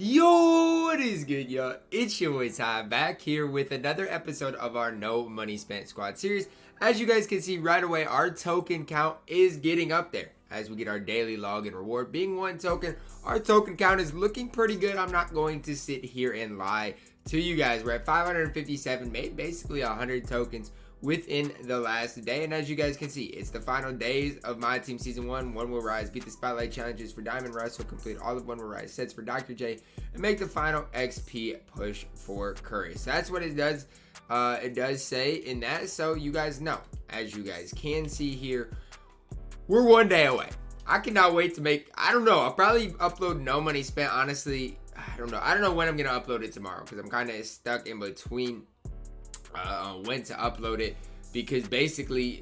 Yo, what is good, y'all? It's your boy Ty back here with another episode of our No Money Spent Squad series. As you guys can see right away, our token count is getting up there as we get our daily login reward. Being 1 token, our token count is looking pretty good. I'm not going to sit here and lie to you guys. We're at 557, made basically 100 tokens within the last day, and as you guys can see, it's the final days of MyTEAM Season 1. One Will Rise, beat the Spotlight Challenges for Diamond Russell, complete all of One Will Rise sets for Dr. J, and make the final XP push for Curry. So that's what it does. It does say in that, so you guys know. As you guys can see here, we're 1 day away. I cannot wait to make, I don't know, I'll probably upload No Money Spent, honestly. I don't know when I'm going to upload it tomorrow, because I'm kind of stuck in between when to upload it, because basically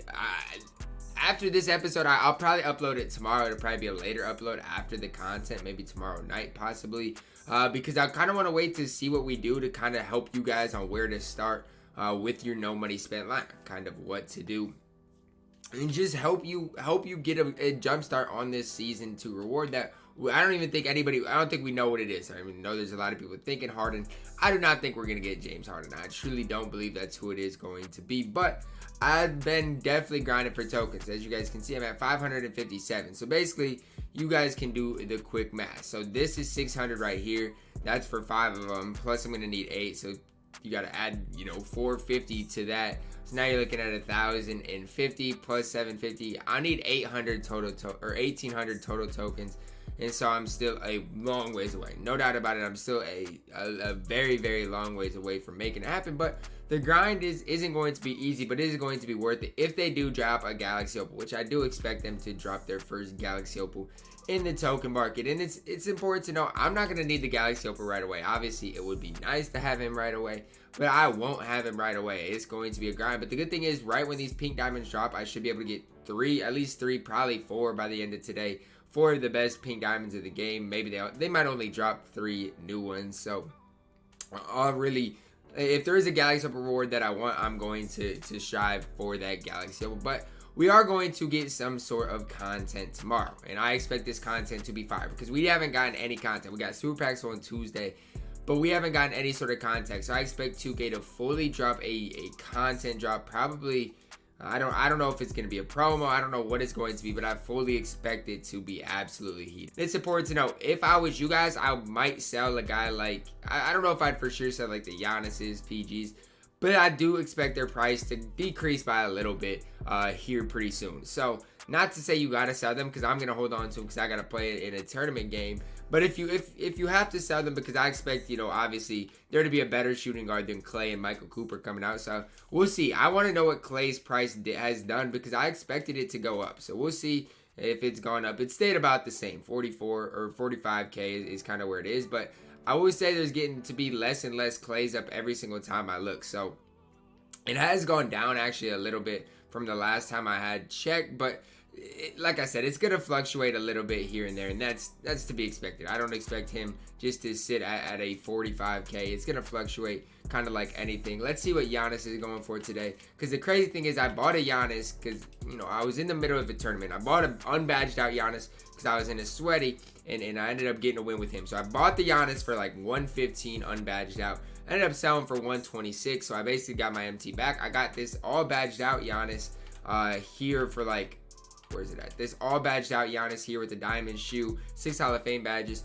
after this episode I'll probably upload it tomorrow. It'll probably be a later upload after the content, maybe tomorrow night possibly, because I kind of want to wait to see what we do to kind of help you guys on where to start with your No Money Spent line, kind of what to do, and just help you get a jump start on this season to reward that. I don't think we know what it is. I know there's a lot of people thinking Harden. I do not think we're going to get James Harden. I truly don't believe that's who it is going to be. But I've been definitely grinding for tokens. As you guys can see, I'm at 557. So basically, you guys can do the quick math. So this is 600 right here. That's for 5 of them. Plus, I'm going to need 8. So you got to add, 450 to that. So now you're looking at 1,050 plus 750. I need 800 total, or 1,800 total tokens. And so I'm still a long ways away. No doubt about it. I'm still a very, very long ways away from making it happen. But the grind isn't going to be easy, but it is going to be worth it if they do drop a Galaxy Opal, which I do expect them to drop their first Galaxy Opal in the token market. And it's important to know I'm not going to need the Galaxy Opal right away. Obviously, it would be nice to have him right away, but I won't have him right away. It's going to be a grind. But the good thing is, right when these pink diamonds drop, I should be able to get at least 3, probably 4 by the end of today. 4 of the best pink diamonds of the game. Maybe they might only drop 3 new ones. So I'll really, if there is a Galaxy Opal reward that I want, I'm going to strive for that Galaxy Opal. But we are going to get some sort of content tomorrow, and I expect this content to be fire because we haven't gotten any content. We got Super Packs on Tuesday, but we haven't gotten any sort of content. So I expect 2K to fully drop a content drop, probably. I don't know if it's going to be a promo. I don't know what it's going to be, but I fully expect it to be absolutely heated. It's important to know, if I was you guys, I might sell a guy like, I don't know if I'd for sure sell like the Giannis's, PGs, but I do expect their price to decrease by a little bit here pretty soon. So not to say you got to sell them, because I'm going to hold on to them because I got to play it in a tournament game. But if you have to sell them, because I expect, obviously there to be a better shooting guard than Clay and Michael Cooper coming out. So we'll see. I want to know what Clay's price has done, because I expected it to go up. So we'll see if it's gone up. It stayed about the same. 44 or 45K is kind of where it is. But I will say there's getting to be less and less Clays up every single time I look. So it has gone down actually a little bit from the last time I had checked. But like I said, it's going to fluctuate a little bit here and there, and that's to be expected. I don't expect him just to sit at a 45K. It's going to fluctuate kind of like anything. Let's see what Giannis is going for today, because the crazy thing is I bought a Giannis because, I was in the middle of a tournament. I bought an unbadged out Giannis because I was in a sweaty, and I ended up getting a win with him. So I bought the Giannis for like 115 unbadged out. I ended up selling for 126, so I basically got my MT back. I got this all badged out Giannis here for like, where is it at? This all badged out Giannis here with the diamond shoe, 6 Hall of Fame badges,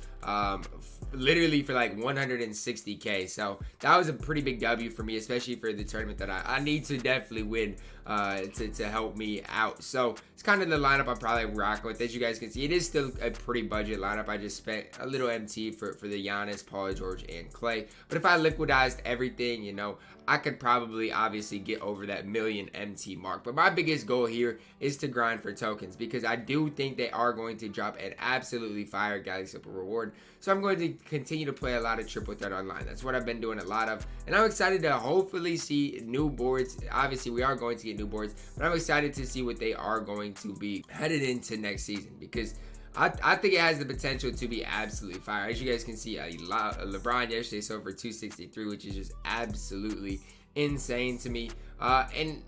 literally for like 160K. So that was a pretty big W for me, especially for the tournament that I need to definitely win to help me out. So it's kind of the lineup I'm probably rocking with. As you guys can see, it is still a pretty budget lineup. I just spent a little MT for the Giannis, Paul George, and Clay. But if I liquidized everything, I could probably obviously get over that million MT mark. But my biggest goal here is to grind for tokens, because I do think they are going to drop an absolutely fire Galaxy Opal reward. So I'm going to continue to play a lot of Triple Threat Online. That's what I've been doing a lot of. And I'm excited to hopefully see new boards. Obviously, we are going to get new boards, but I'm excited to see what they are going to be headed into next season, because I think it has the potential to be absolutely fire. As you guys can see, LeBron yesterday sold for 263, which is just absolutely insane to me. And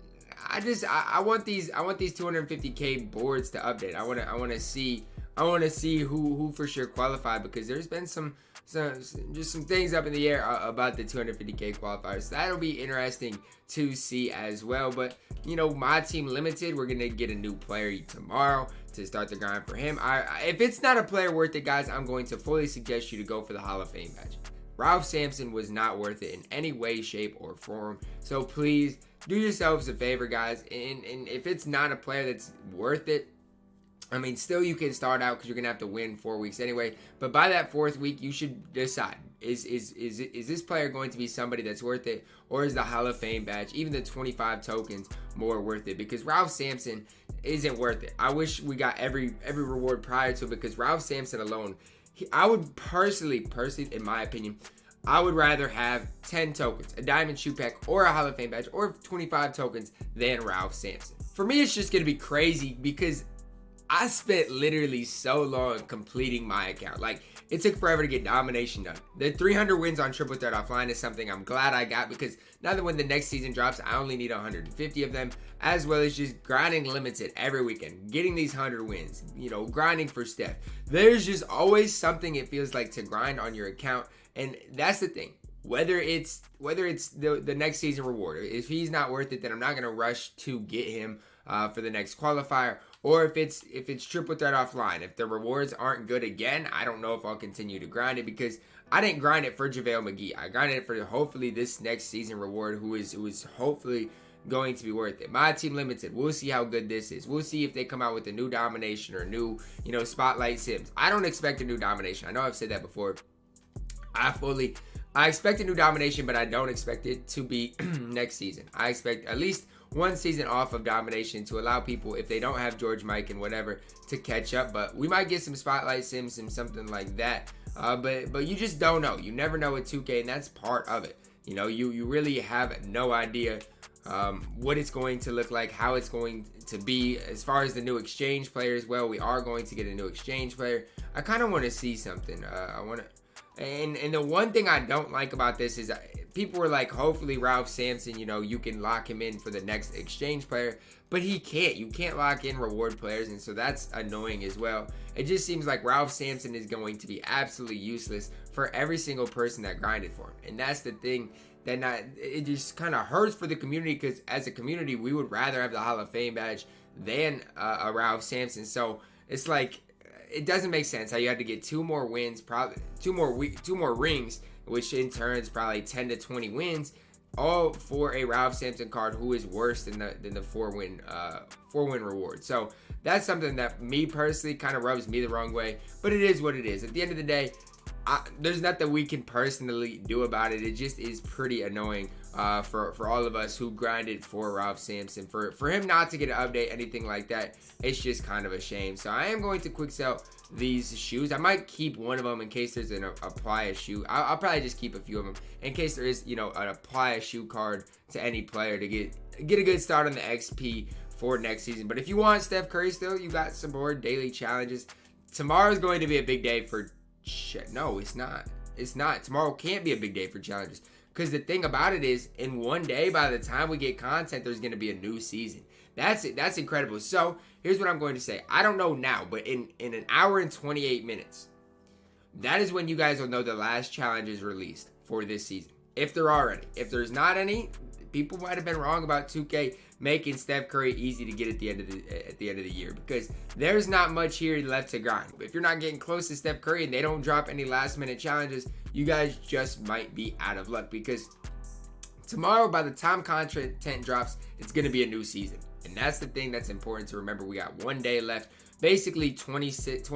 I want these 250K boards to update. I want to see who for sure qualified, because there's been some just some things up in the air about the 250K qualifiers. So that'll be interesting to see as well. But you know, my team limited, we're gonna get a new player tomorrow to start the grind for him. If it's not a player worth it, guys, I'm going to fully suggest you to go for the Hall of Fame badge. Ralph Sampson was not worth it in any way, shape, or form. So please do yourselves a favor, guys. And if it's not a player that's worth it, I mean, still you can start out because you're gonna have to win 4 weeks anyway. But by that 4th week, you should decide: is this player going to be somebody that's worth it, or is the Hall of Fame badge, even the 25 tokens, more worth it? Because Ralph Sampson isn't worth it. I wish we got every reward prior to it, because Ralph Sampson alone, I would personally, in my opinion, I would rather have 10 tokens, a diamond shoe pack, or a Hall of Fame badge, or 25 tokens than Ralph Sampson. For me, it's just gonna be crazy because I spent literally so long completing my account. Like, it took forever to get Domination done. The 300 wins on Triple Threat Offline is something I'm glad I got, because now that when the next season drops, I only need 150 of them, as well as just grinding limited every weekend, getting these 100 wins, you know, grinding for Steph. There's just always something, it feels like, to grind on your account, and that's the thing. Whether it's the next season reward, if he's not worth it, then I'm not gonna rush to get him for the next qualifier. Or if it's Triple Threat Offline, if the rewards aren't good again, I don't know if I'll continue to grind it, because I didn't grind it for JaVale McGee. I grinded it for hopefully this next season reward, who is hopefully going to be worth it. My team limited, we'll see how good this is. We'll see if they come out with a new Domination or new, you know, Spotlight Sims. I don't expect a new Domination. I know I've said that before. I expect a new Domination, but I don't expect it to be next season. I expect at least one season off of Domination to allow people, if they don't have George, Mike, and whatever, to catch up. But we might get some Spotlight Sims and something like that. But you just don't know. You never know with 2K, and that's part of it. You know, you really have no idea what it's going to look like, how it's going to be. As far as the new exchange player as well, we are going to get a new exchange player. I kind of want to see something. And the one thing I don't like about this is people were like, hopefully Ralph Sampson, you know, you can lock him in for the next exchange player, but he can't. You can't lock in reward players, and so that's annoying as well. It just seems like Ralph Sampson is going to be absolutely useless for every single person that grinded for him, and that's the thing that it just kind of hurts for the community, because as a community, we would rather have the Hall of Fame badge than a Ralph Sampson. So it's like, it doesn't make sense how you have to get 2 more wins, probably 2 more rings, which in turn is probably 10 to 20 wins, all for a Ralph Sampson card who is worse than the 4-win reward. So that's something that me personally kind of rubs me the wrong way, but it is what it is. At the end of the day, there's nothing we can personally do about it. It just is pretty annoying for all of us who grinded for Ralph Sampson. For him not to get an update, anything like that, it's just kind of a shame. So I am going to quick sell these shoes. I might keep one of them in case there's an apply a shoe. I'll probably just keep a few of them in case there is, you know, an apply a shoe card to any player to get a good start on the XP for next season. But if you want Steph Curry still, you got some more daily challenges. Tomorrow's going to be a big day for no, it's not. It's not. Tomorrow can't be a big day for challenges, because the thing about it is, in one day, by the time we get content, there's going to be a new season. That's it. That's incredible. So here's what I'm going to say. I don't know now, but in an hour and 28 minutes, that is when you guys will know the last challenge is released for this season, if there are any. If there's not any, people might have been wrong about 2K making Steph Curry easy to get at the end of the year, because there's not much here left to grind. If you're not getting close to Steph Curry and they don't drop any last minute challenges, you guys just might be out of luck, because tomorrow, by the time content drops, it's going to be a new season. And that's the thing that's important to remember. We got 1 day left, basically 26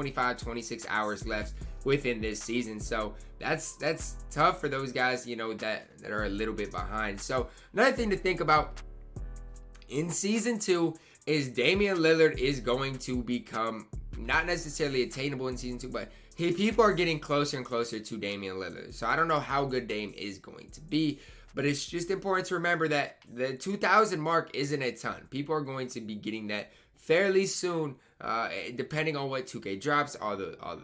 hours left within this season. So that's tough for those guys, you know, that are a little bit behind. So another thing to think about in season 2 is Damian Lillard is going to become not necessarily attainable in season 2, but people are getting closer and closer to Damian Lillard. So I don't know how good Dame is going to be, but it's just important to remember that the 2,000 mark isn't a ton. People are going to be getting that fairly soon, depending on what 2K drops,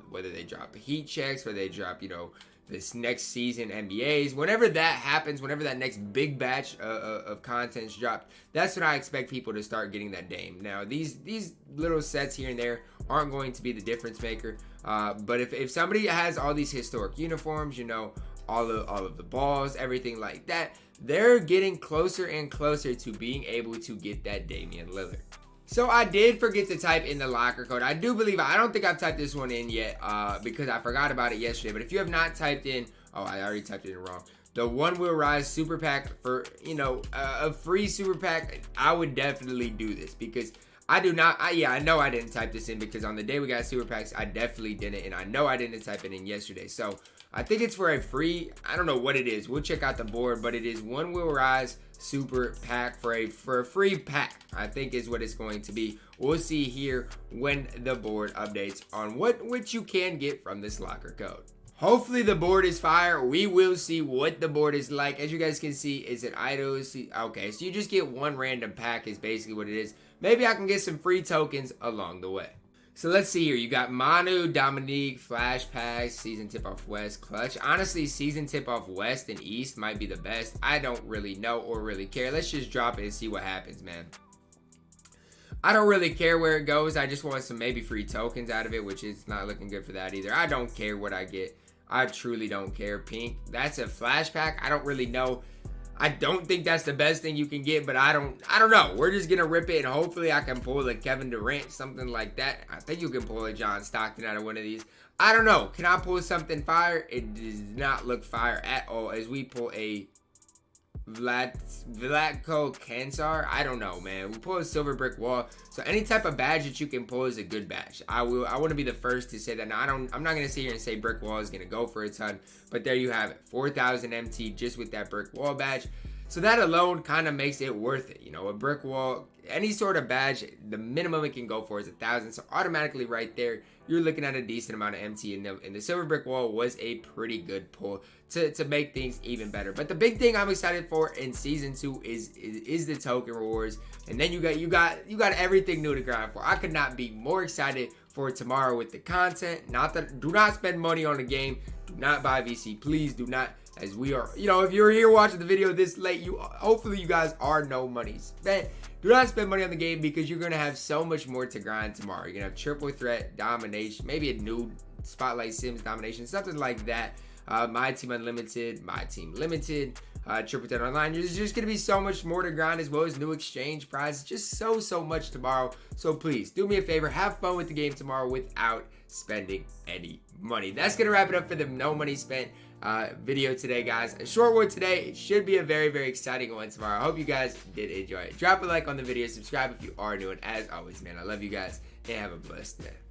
whether they drop heat checks, whether they drop, you know, this next season NBAs, whenever that happens, whenever that next big batch of content's dropped, that's when I expect people to start getting that Dame. Now, these little sets here and there aren't going to be the difference maker. But if somebody has all these historic uniforms, you know, all of the balls, everything like that, they're getting closer and closer to being able to get that Damian Lillard. So I did forget to type in the locker code. I do believe, I don't think I've typed this one in yet because I forgot about it yesterday. But if you have not typed in, oh, I already typed it in wrong. The One Wheel Rise Super Pack for, you know, a free Super Pack, I would definitely do this because I do not, I know I didn't type this in because on the day we got Super Packs, I definitely didn't. And I know I didn't type it in yesterday. So I think it's for a free, I don't know what it is. We'll check out the board, but it is One Wheel Rise Super Pack for a free pack, I think is what it's going to be. We'll see here when the board updates on what you can get from this locker code. Hopefully the board is fire. We will see what the board is like. As you guys can see, is it idols? Okay, so you just get one random pack is basically what it is. Maybe I can get some free tokens along the way. So let's see here. You got Manu, Dominique, Flash Packs, Season Tip Off West, Clutch. Honestly, Season Tip Off West and East might be the best. I don't really know or really care. Let's just drop it and see what happens, man. I don't really care where it goes. I just want some maybe free tokens out of it, which is not looking good for that either. I don't care what I get. I truly don't care. Pink, that's a Flash Pack. I don't really know. I don't think that's the best thing you can get, but I don't know. We're just gonna rip it, and hopefully I can pull a Kevin Durant, something like that. I think you can pull a John Stockton out of one of these. I don't know. Can I pull something fire? It does not look fire at all as we pull a Vlatko Kansar. I don't know, man. We pull a silver brick wall. So any type of badge that you can pull is a good badge. I want to be the first to say that. Now, I'm not going to sit here and say brick wall is going to go for a ton, but there you have it. 4,000 MT just with that brick wall badge. So that alone kind of makes it worth it. You know, a brick wall, any sort of badge, the minimum it can go for is 1,000. So automatically right there, you're looking at a decent amount of MT. And the silver brick wall was a pretty good pull to make things even better. But the big thing I'm excited for in season 2 is the token rewards. And then you got everything new to grind for. I could not be more excited for tomorrow with the content. Do not spend money on the game. Do not buy VC. Please do not. As we are, you know, if you're here watching the video this late, hopefully you guys are no money spent. Do not spend money on the game because you're going to have so much more to grind tomorrow. You're going to have triple threat, domination, maybe a new spotlight sims domination, something like that. MyTEAM Unlimited, MyTEAM Limited, triple threat online. There's just going to be so much more to grind as well as new exchange prizes. Just so much tomorrow. So please do me a favor. Have fun with the game tomorrow without spending any money. That's going to wrap it up for the no money spent video today, guys. A short one today. It should be a very exciting one tomorrow. I hope you guys did enjoy it. Drop a like on the video, subscribe if you are new, and as always, man, I love you guys and have a blessed day.